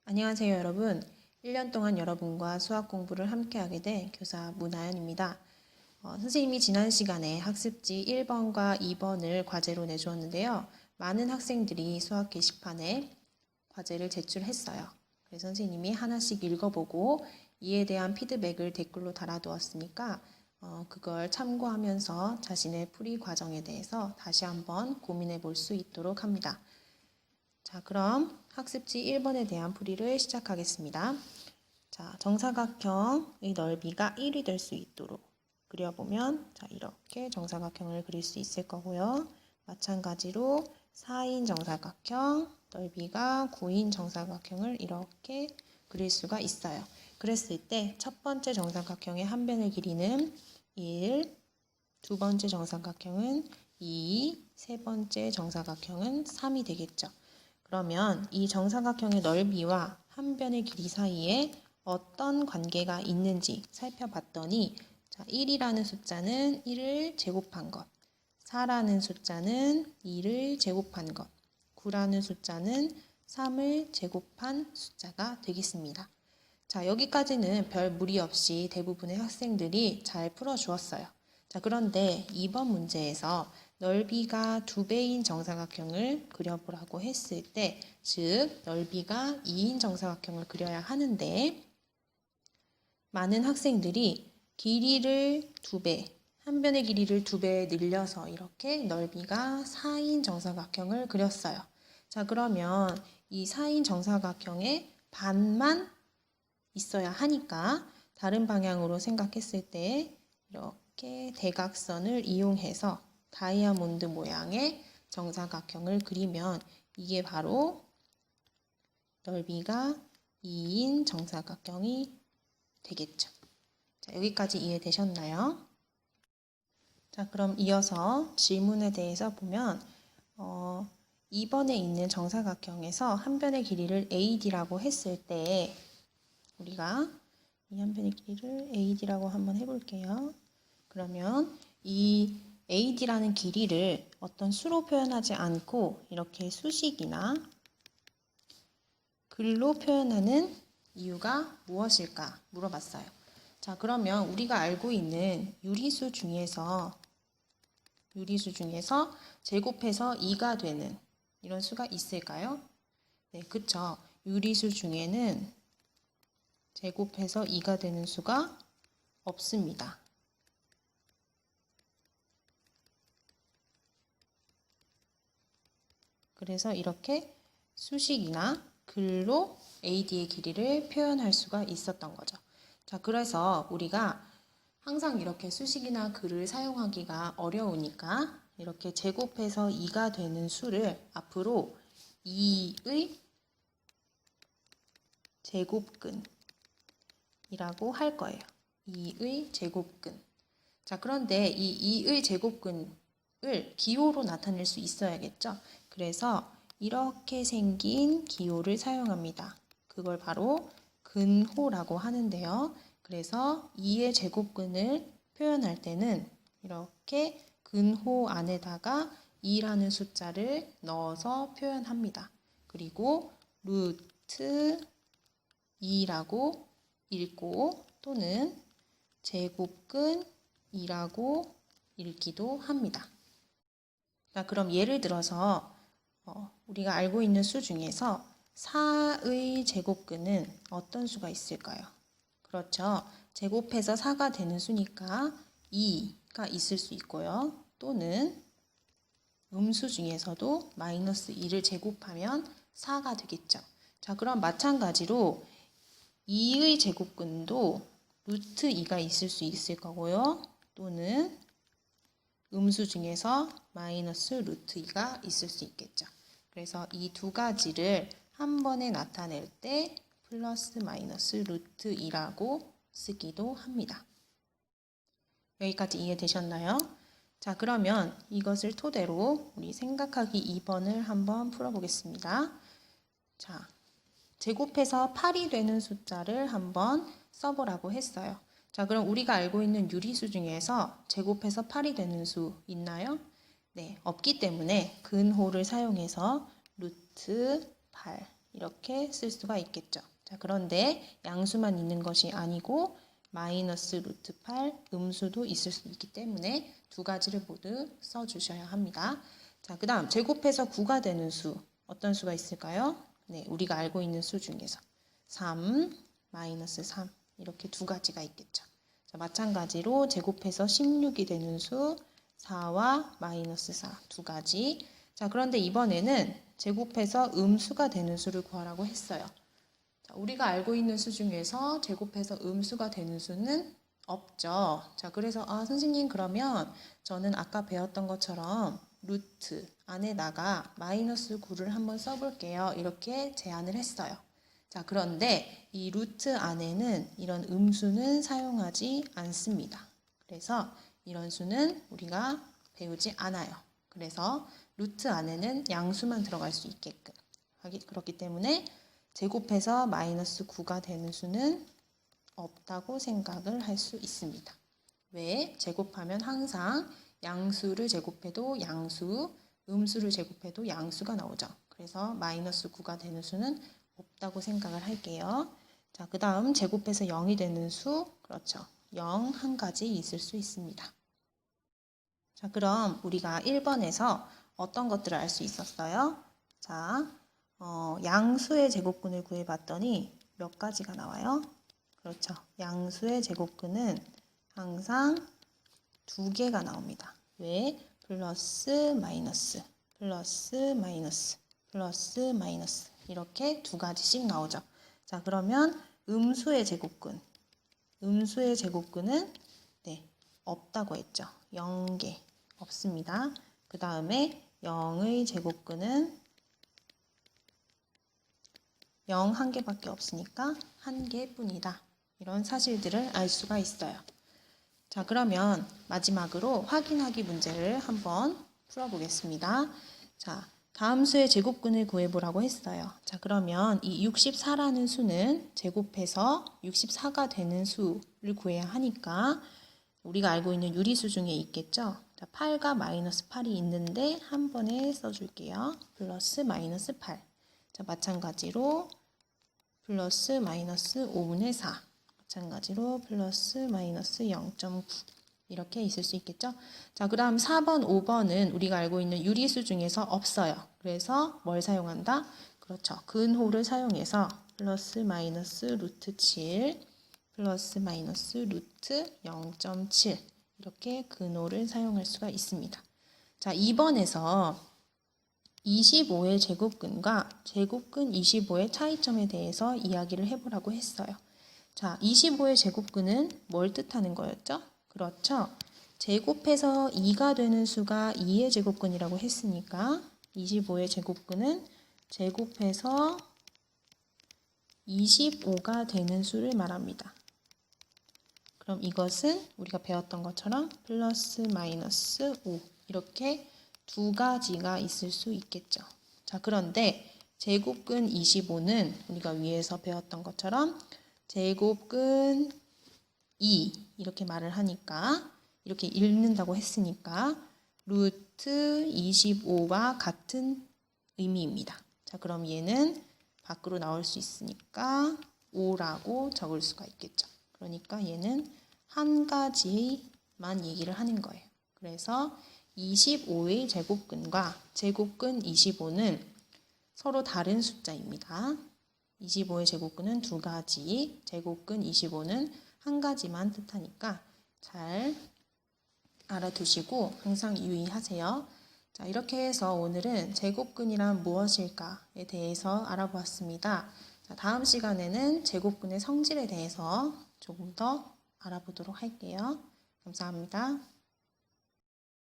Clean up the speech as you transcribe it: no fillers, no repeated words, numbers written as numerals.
안녕하세요, 여러분. 1년 동안 여러분과 수학 공부를 함께하게 된 교사 문하연입니다. 선생님이 지난 시간에 학습지 1번과 2번을 과제로 내주었는데요. 많은 학생들이 수학 게시판에 과제를 제출했어요. 그래서 선생님이 하나씩 읽어보고 이에 대한 피드백을 댓글로 달아두었으니까 그걸 참고하면서 자신의 풀이 과정에 대해서 다시 한번 고민해 볼 수 있도록 합니다. 자, 그럼 학습지 1번에 대한 풀이를 시작하겠습니다. 자, 정사각형의 넓이가 1이 될 수 있도록 그려보면 자, 이렇게 정사각형을 그릴 수 있을 거고요. 마찬가지로 4인 정사각형, 넓이가 9인 정사각형을 이렇게 그릴 수가 있어요. 그랬을 때 첫 번째 정사각형의 한 변의 길이는 1, 두 번째 정사각형은 2, 세 번째 정사각형은 3이 되겠죠. 그러면 이 정사각형의 넓이와 한 변의 길이 사이에 어떤 관계가 있는지 살펴봤더니 자, 1이라는 숫자는 1을 제곱한 것, 4라는 숫자는 2를 제곱한 것, 9라는 숫자는 3을 제곱한 숫자가 되겠습니다. 자, 여기까지는 별 무리 없이 대부분의 학생들이 잘 풀어주었어요. 자, 그런데 이번 문제에서 넓이가 2배인 정사각형을 그려보라고 했을 때, 즉 넓이가 2인 정사각형을 그려야 하는데 많은 학생들이 길이를 2배, 한 변의 길이를 2배 늘려서 이렇게 넓이가 4인 정사각형을 그렸어요. 자, 그러면 이 4인 정사각형의 반만 있어야 하니까 다른 방향으로 생각했을 때 이렇게 대각선을 이용해서 다이아몬드 모양의 정사각형을 그리면 이게 바로 넓이가 2인 정사각형이 되겠죠. 자, 여기까지 이해되셨나요? 자, 그럼 이어서 질문에 대해서 보면 2번에 있는 정사각형에서 한 변의 길이를 AD라고 했을 때 우리가 이 한 변의 길이를 AD라고 한번 해볼게요. 그러면 이 AD라는 길이를 어떤 수로 표현하지 않고 이렇게 수식이나 글로 표현하는 이유가 무엇일까 물어봤어요. 자, 그러면 우리가 알고 있는 유리수 중에서 제곱해서 2가 되는 이런 수가 있을까요? 네, 그쵸. 유리수 중에는 제곱해서 2가 되는 수가 없습니다. 그래서 이렇게 수식이나 글로 AD의 길이를 표현할 수가 있었던 거죠. 자, 그래서 우리가 항상 이렇게 수식이나 글을 사용하기가 어려우니까 이렇게 제곱해서 2가 되는 수를 앞으로 2의 제곱근이라고 할 거예요. 2의 제곱근. 자, 그런데 이 2의 제곱근을 기호로 나타낼 수 있어야겠죠. 그래서 이렇게 생긴 기호를 사용합니다. 그걸 바로 근호라고 하는데요. 그래서 2의 제곱근을 표현할 때는 이렇게 근호 안에다가 2라는 숫자를 넣어서 표현합니다. 그리고 루트 2라고 읽고 또는 제곱근 2라고 읽기도 합니다. 자, 그럼 예를 들어서 우리가 알고 있는 수 중에서 4의 제곱근은 어떤 수가 있을까요? 그렇죠. 제곱해서 4가 되는 수니까 2가 있을 수 있고요. 또는 음수 중에서도 마이너스 2를 제곱하면 4가 되겠죠. 자, 그럼 마찬가지로 2의 제곱근도 루트 2가 있을 수 있을 거고요. 또는 음수 중에서 마이너스 루트 2가 있을 수 있겠죠. 그래서 이 두 가지를 한 번에 나타낼 때 플러스 마이너스 루트 2라고 쓰기도 합니다. 여기까지 이해되셨나요? 자, 그러면 이것을 토대로 우리 생각하기 2번을 한번 풀어보겠습니다. 자, 제곱해서 8이 되는 숫자를 한번 써보라고 했어요. 자, 그럼 우리가 알고 있는 유리수 중에서 제곱해서 8이 되는 수 있나요? 네, 없기 때문에 근호를 사용해서 루트 8 이렇게 쓸 수가 있겠죠. 자, 그런데 양수만 있는 것이 아니고 마이너스 루트 8 음수도 있을 수 있기 때문에 두 가지를 모두 써주셔야 합니다. 자, 그 다음 제곱해서 9가 되는 수 어떤 수가 있을까요? 네, 우리가 알고 있는 수 중에서 3, 마이너스 3 이렇게 두 가지가 있겠죠. 자, 마찬가지로 제곱해서 16이 되는 수 4와 마이너스 4 두 가지. 자, 그런데 이번에는 제곱해서 음수가 되는 수를 구하라고 했어요. 자, 우리가 알고 있는 수 중에서 제곱해서 음수가 되는 수는 없죠. 자, 그래서 선생님 그러면 저는 아까 배웠던 것처럼 루트 안에다가 마이너스 9를 한번 써볼게요. 이렇게 제안을 했어요. 자, 그런데 이 루트 안에는 이런 음수는 사용하지 않습니다. 그래서 이런 수는 우리가 배우지 않아요. 그래서 루트 안에는 양수만 들어갈 수 있게끔 그렇기 때문에 제곱해서 마이너스 9가 되는 수는 없다고 생각을 할 수 있습니다. 왜? 제곱하면 항상 양수를 제곱해도 양수, 음수를 제곱해도 양수가 나오죠. 그래서 마이너스 9가 되는 수는 없다고 생각을 할게요. 자, 그 다음 제곱해서 0이 되는 수, 그렇죠. 0 한 가지 있을 수 있습니다. 자, 그럼 우리가 1번에서 어떤 것들을 알 수 있었어요? 자, 양수의 제곱근을 구해봤더니 몇 가지가 나와요? 그렇죠. 양수의 제곱근은 항상 두 개가 나옵니다. 왜? 플러스 마이너스, 플러스 마이너스, 플러스 마이너스 이렇게 두 가지씩 나오죠. 자, 그러면 음수의 제곱근, 음수의 제곱근은 네, 없다고 했죠. 0개 없습니다. 그 다음에 0의 제곱근은 0 한 개밖에 없으니까 한 개뿐이다. 이런 사실들을 알 수가 있어요. 자, 그러면 마지막으로 확인하기 문제를 한번 풀어보겠습니다. 자, 다음 수의 제곱근을 구해보라고 했어요. 자, 그러면 이 64라는 수는 제곱해서 64가 되는 수를 구해야 하니까 우리가 알고 있는 유리수 중에 있겠죠? 자, 8과 마이너스 8이 있는데 한 번에 써줄게요. 플러스 마이너스 8. 자, 마찬가지로 플러스 마이너스 5분의 4. 마찬가지로 플러스 마이너스 0.9 이렇게 있을 수 있겠죠. 자, 그 다음 4번, 5번은 우리가 알고 있는 유리수 중에서 없어요. 그래서 뭘 사용한다? 그렇죠. 근호를 사용해서 플러스 마이너스 루트 7 플러스 마이너스 루트 0.7 이렇게 근호를 사용할 수가 있습니다. 자, 2번에서 25의 제곱근과 제곱근 25의 차이점에 대해서 이야기를 해보라고 했어요. 자, 25의 제곱근은 뭘 뜻하는 거였죠? 그렇죠. 제곱해서 2가 되는 수가 2의 제곱근이라고 했으니까 25의 제곱근은 제곱해서 25가 되는 수를 말합니다. 그럼 이것은 우리가 배웠던 것처럼 플러스 마이너스 5 이렇게 두 가지가 있을 수 있겠죠. 자, 그런데 제곱근 25는 우리가 위에서 배웠던 것처럼 제곱근 2 이렇게 말을 하니까 이렇게 읽는다고 했으니까 루트 25와 같은 의미입니다. 자, 그럼 얘는 밖으로 나올 수 있으니까 5라고 적을 수가 있겠죠. 그러니까 얘는 한 가지만 얘기를 하는 거예요. 그래서 25의 제곱근과 제곱근 25는 서로 다른 숫자입니다. 25의 제곱근은 두 가지, 제곱근 25는 한 가지만 뜻하니까 잘 알아두시고 항상 유의하세요. 자, 이렇게 해서 오늘은 제곱근이란 무엇일까에 대해서 알아보았습니다. 자, 다음 시간에는 제곱근의 성질에 대해서 조금 더 알아보도록 할게요. 감사합니다.